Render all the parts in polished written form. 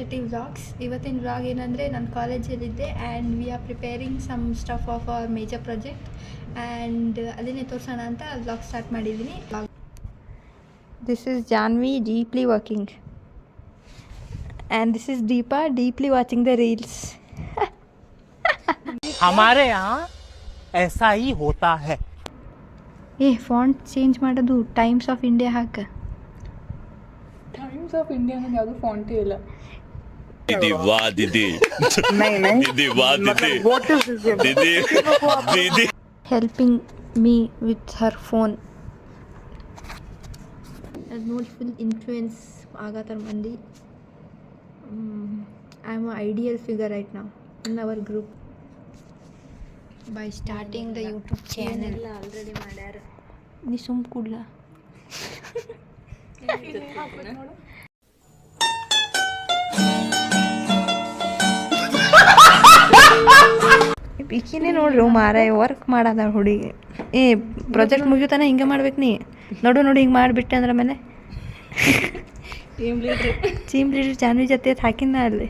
ಗೆಟಿ vlogs. ಇವತ್ತಿನ vlog ಏನಂದರೆ ನಾನು ಕಾಲೇಜಲ್ಲಿದ್ದೆ and we are preparing some stuff of our major project and ಅದನ್ನೇ ತೋರಿಸೋಣ ಅಂತ ವ್ಲಾಗ್ ಸ್ಟಾರ್ಟ್ ಮಾಡಿದ್ದೀನಿ. This is Janvi deeply working and this is Deepa deeply watching the reels. हमारे यहाँ ऐसा ही होता है. ಫಾಂಟ್ ಚೇಂಜ್ ಮಾಡೋದು ಟೈಮ್ಸ್ ಆಫ್ ಇಂಡಿಯಾ ಹಾಕ. ಟೈಮ್ಸ್ ಆಫ್ ಇಂಡಿಯಾ ಅನ್ನೋದು ಯಾವುದು ಫಾಂಟೇ ಇಲ್ಲ. दीदी वाह दीदी दीदी वाह दीदी दीदी दीदी helping me with her phone. ಅದು ನೋಡಿ ಫುಲ್ ಇನ್ಫ್ಲೂಯೆನ್ಸ್ ಆಗತ್ತಾರ ಮಂದಿ. I am ideal figure right now in our group by starting the YouTube channel. Already ಮಾಡ್ಯಾರ. ನೀ ಸುಮ್ ಕೂಡ್ಲ ಈಕಿನೇ ನೋಡ್ರಿ ಮಾರಾಯ ವರ್ಕ್ ಮಾಡದ ಹುಡುಗಿ. ಪ್ರಾಜೆಕ್ಟ್ ಮುಗಿತಾನೆ ಹಿಂಗೆ ಮಾಡ್ಬೇಕು ನೀ. ನೋಡು ಹಿಂಗೆ ಮಾಡಿಬಿಟ್ಟೆ ಅಂದ್ರೆ ಆಮೇಲೆ ಟೀಮ್ ಲೀಡರ್ ಜಾನ್ವಿ ಜೊತೆ ಹಾಕಿನ ಅಲ್ಲಿ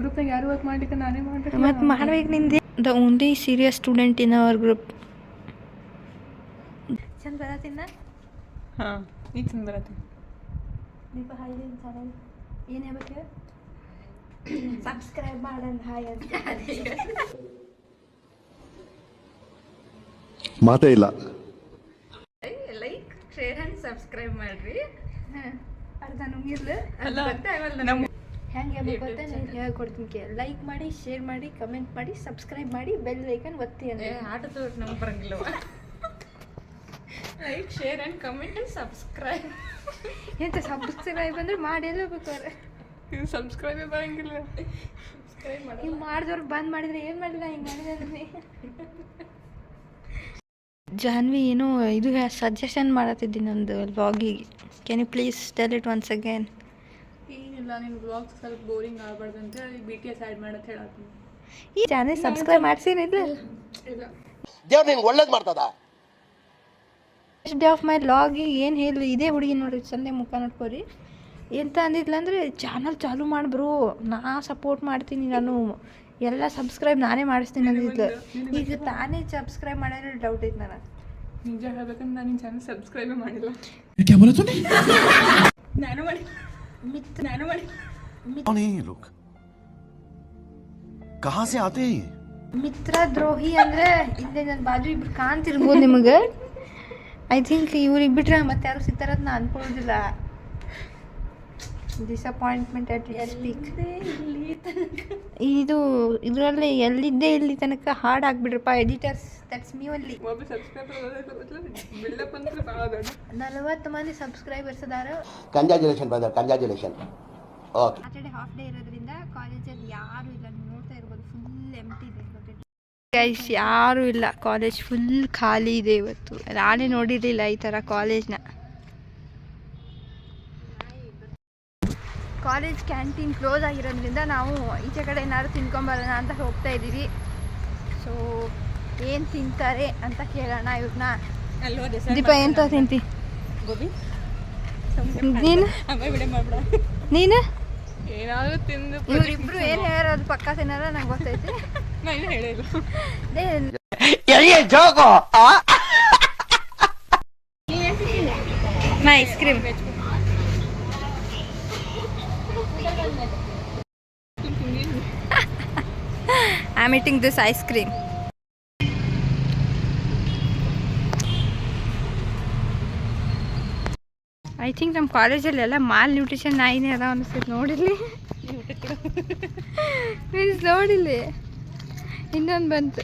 ಗ್ರೂಪ್ನಾಗ ಯಾರು ವರ್ಕ್ ಮಾಡ್ಲಿಕ್ಕೆ ನಾನೇ ಮಾಡ್ಬೇಕು. ಮತ್ತು ಮಾಡ್ಬೇಕು ನಿಂದೆ. The only serious student in our group. ಚಂದ ಬರತ್ತಿನ. ಹಾಂ ಈಗ ಚಂದ ಬರತ್ತೀನಿ. ದೀಪ ಹಾಯ್ ಚಾನಲ್ ಏನು ಹೇಳ್ಬೇಕು? ಸಬ್ಸ್ಕ್ರೈಬ್ ಮಾಡಂದು ಹಾಯ್ ಅಂತ. ಮಾತೇ ಇಲ್ಲ. ಲೈಕ್ ಶೇರ್ ಆ್ಯಂಡ್ ಸಬ್ಸ್ಕ್ರೈಬ್ ಮಾಡಿರಿ. ಅರ್ಧ ನುಂಗಿರ್ಲು ಹೆಂಗೆ ಗೊತ್ತಾ ನಾನು ಹೇಳ್ಕೊಡ್ತೀನಿ. ಲೈಕ್ ಮಾಡಿ, ಶೇರ್ ಮಾಡಿ, ಕಮೆಂಟ್ ಮಾಡಿ, ಸಬ್ಸ್ಕ್ರೈಬ್ ಮಾಡಿ, ಬೆಲ್ ಐಕನ್ ಒತ್ತಿ ಅಂದರೆ ಆಟ ತೋರ್ ನಮ್ಗೆ ಬರಂಗಿಲ್ಲ. Like share and comment and subscribe. ಎಂತ ಸಬ್ಸ್ಕ್ರೈಬ್ ಅಂದ್ರೆ ಮಾಡಿ ಬೇಕಾರೆ. ಇದು ಸಬ್ಸ್ಕ್ರೈಬೇ ಬರಂಗಿಲ್ಲ. ಸಬ್ಸ್ಕ್ರೈಬ್ ಮಾಡಿ ಹಿಂಗೆ ಮಾಡಿದವ್ರು ಬಂದ್ ಮಾಡಿದ್ರೆ ಏನು ಮಾಡಿಲ್ಲ, ಹಿಂಗೆ ಮಾಡಿದ್ರೆ. ಜಾನ್ವಿ ಏನೋ ಇದು ಸಜೆಷನ್ ಮಾಡತ್ತಿದ್ದೀನಿ ಒಂದು ವ್ಲಾಗಿಗೆ. Can you please tell it once again? ಏನಿಲ್ಲ, ನಿಮ್ಮ ವ್ಲಾಗ್ಸ್ ಸ್ವಲ್ಪ ಬೋರಿಂಗ್ ಆಗಬಾರ್ದು ಅಂತ ಹೇಳಿ BTS ಆ್ಯಡ್ ಮಾಡತ್ ಹೇಳತ್ತೀನಿ. ಈ ಚಾನೆಲ್ ಸಬ್ಸ್ಕ್ರೈಬ್ ಮಾಡ್ಸೇನಿಲ್ಲ. ಇಲ್ಲ ದೇವ್ರು ನಿಂಗೆ ಒಳ್ಳೇದು ಮಾಡ್ತದ. ಫಸ್ಟ್ ಡೇ ಆಫ್ ಮೈ ವ್ಲಾಗಿಗೆ ಏನು ಹೇಳಿ ಇದೇ ಹುಡುಗಿ ನೋಡ್ರಿ, ಚಂದೆ ಮುಖ ನೋಡ್ಕೋರಿ. ಎಂತ ಅಂದಿದ್ಲಂದ್ರೆ ಚಾನಲ್ ಚಾಲು ಮಾಡ್ಬ್ರು, ನಾ ಸಪೋರ್ಟ್ ಮಾಡ್ತೀನಿ, ನಾನು ಎಲ್ಲ ಸಬ್ಸ್ಕ್ರೈಬ್ ನಾನೇ ಮಾಡಿಸ್ತೀನಿ ಅಂದಿದ್ಲು. ಈಗ ತಾನೇ ಸಬ್ಸ್ಕ್ರೈಬ್ ಮಾಡಿದ್ರೆ ಡೌಟ್ ಐತೆ ನನಗೆ. ನಿಜ ಹೇಳ್ಬೇಕಂದ್ರೆ ನಾನು ನಿಮ್ಮ ಚಾನಲ್ ಸಬ್ಸ್ಕ್ರೈಬೇ ಮಾಡಿಲ್ಲ. ನಾನು ಮಾಡಿ कौन है ये लोग? कहाँ से आते हैं? ಮಿತ್ರ ದ್ರೋಹಿ ಅಂದರೆ ಇಲ್ಲೇ ನನ್ನ ಬಾಜು ಇಬ್ರು ಕಾಣ್ತಿರ್ಬೋದು ನಿಮಗೆ. ಐ ಥಿಂಕ್ ಇವ್ರಿಗೆ ಬಿಟ್ರೆ ಮತ್ತೆ ಯಾರು ಸಿಗ್ತಾರಂತ ನಾನು ಅನ್ಕೊಳ್ಳೋದಿಲ್ಲ. Disappointment at speak. ಇದು ಇದರಲ್ಲಿ ಎಲ್ಲಿದ್ದೇ ಇಲ್ಲಿ ತನಕ ಹಾರ್ಡ್ ಆಗಿಬಿಡ್ರಪ್ಪ ಎಡಿಟರ್ಸ್. That's me only. ಒಬ್ಬ ಸಬ್ಸ್ಕ್ರೈಬರ್ ಬಿಲ್ಡಪ್ ಅಂದ್ರೆ ಭಾಳ ದೊಡ್ಡ 40 ಮಂದಿ ಸಬ್ಸ್ಕ್ರೈಬರ್ಸ್ ಅದಾರ. Congratulation brother, congratulation. Okay. Saturday half day ಇರೋದ್ರಿಂದ ಕಾಲೇಜಲ್ಲಿ ಯಾರೂ ಇಲ್ಲ. ನೀವು ನೋಡ್ತಾ ಇರ್ಬೋದು ಫುಲ್ ಎಂಟಿ ಇದೆ. ಗೈಸ್ ಯಾರೂ ಇಲ್ಲ, ಕಾಲೇಜ್ ಫುಲ್ ಖಾಲಿ ಇದೆ ಇವತ್ತು. ನಾನೇ ನೋಡಿರಲಿಲ್ಲ ಈ ಥರ ಕಾಲೇಜ್ನ. ಕಾಲೇಜ್ ಕ್ಯಾಂಟೀನ್ ಕ್ಲೋಸ್ ಆಗಿರೋದ್ರಿಂದ ನಾವು ಈಚೆ ಕಡೆ ಏನಾದ್ರು ತಿನ್ಕೊಂಬರೋಣ ಅಂತ ಹೋಗ್ತಾ ಇದ್ದೀವಿ. ಸೊ ಏನು ತಿಂತಾರೆ ಅಂತ ಕೇಳೋಣ ಇವ್ರನ್ನ. ದೀಪ ಎಂತ ತಿಂತಿ? ಗೋಬಿ. ನೀನು ನೀನು ಏನಾದರೂ ತಿಂದು ಇವರಿಬ್ರು ಏನು ಹೇಳ್ಯಾರ ಅದು ಪಕ್ಕ ತಿನ್ನಾರ ನಂಗೆ ಗೊತ್ತೈತಿ. ನಾ ಇನ್ನೂ ಹೇಳಿಲ್ಲ. ನಾ ice cream. I'm eating this ice cream. I think ನಮ್ಮ ಕಾಲೇಜಲ್ಲಿ ಎಲ್ಲ ಮಾಲ್ ನ್ಯೂಟ್ರಿಷನ್ ನಾಯಿನೇ ಅದಾವ ಅನಿಸ್ತೈತೆ. ನೋಡಿರ್ಲಿ ಮೀನ್ಸ್ ನೋಡಿಲ್ಲಿ ಇನ್ನೊಂದು ಬಂತು.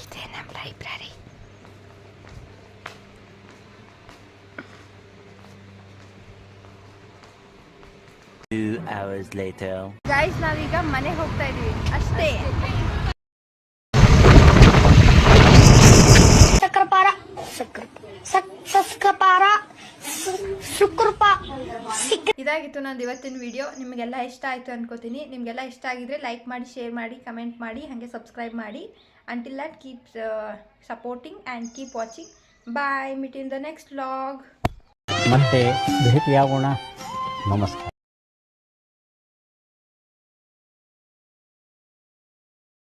ಇದೇ ನಮ್ಮ ಲೈಬ್ರರಿ. hours later. ಗೈಸ್ ನಾವೀಗ ಮನೆಗೆ ಹೋಗ್ತಾ ಇದೀವಿ ಅಷ್ಟೇ. ಶುಕ್ರಪಾರ ಇದಾಗಿತ್ತು ನಂದು ಇವತ್ತಿನ ವಿಡಿಯೋ. ನಿಮಗೆಲ್ಲ ಇಷ್ಟ ಆಯಿತು ಅನ್ಕೋತೀನಿ. ನಿಮಗೆಲ್ಲ ಇಷ್ಟ ಆಗಿದ್ರೆ ಲೈಕ್ ಮಾಡಿ, ಶೇರ್ ಮಾಡಿ, ಕಮೆಂಟ್ ಮಾಡಿ, ಹಾಗೆ ಸಬ್ಸ್ಕ್ರೈಬ್ ಮಾಡಿ. Until that keep supporting and keep watching. Bye. Meet in the next vlog. ಮತ್ತೆ ಭೇಟಿಯಾಗೋಣ. ನಮಸ್ಕಾರ.